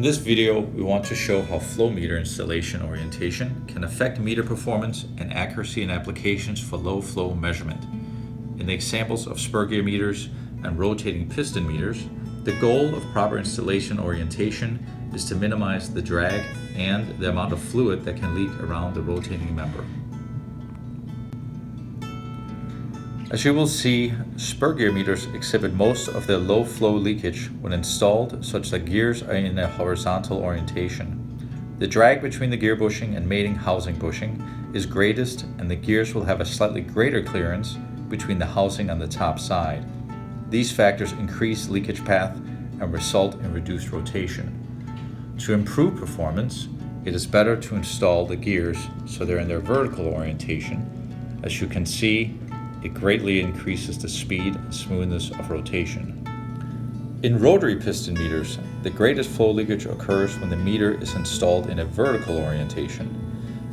In this video, we want to show how flow meter installation orientation can affect meter performance and accuracy in applications for low flow measurement. In the examples of spur gear meters and rotating piston meters, the goal of proper installation orientation is to minimize the drag and the amount of fluid that can leak around the rotating member. As you will see, spur gear meters exhibit most of their low flow leakage when installed such that gears are in a horizontal orientation. The drag between the gear bushing and mating housing bushing is greatest, and the gears will have a slightly greater clearance between the housing on the top side. These factors increase leakage path and result in reduced rotation. To improve performance, it is better to install the gears so they're in their vertical orientation. As you can see, it greatly increases the speed and smoothness of rotation. In rotary piston meters, the greatest flow leakage occurs when the meter is installed in a vertical orientation.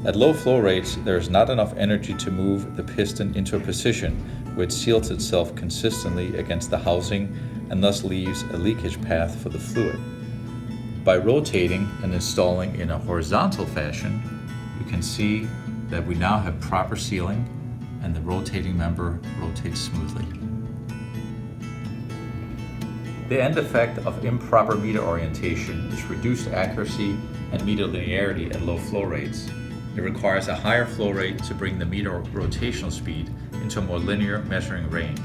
At low flow rates, there is not enough energy to move the piston into a position where it seals itself consistently against the housing and thus leaves a leakage path for the fluid. By rotating and installing in a horizontal fashion, you can see that we now have proper sealing and the rotating member rotates smoothly. The end effect of improper meter orientation is reduced accuracy and meter linearity at low flow rates. It requires a higher flow rate to bring the meter rotational speed into a more linear measuring range.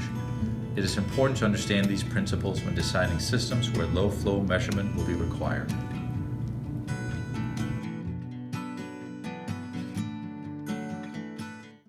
It is important to understand these principles when designing systems where low flow measurement will be required.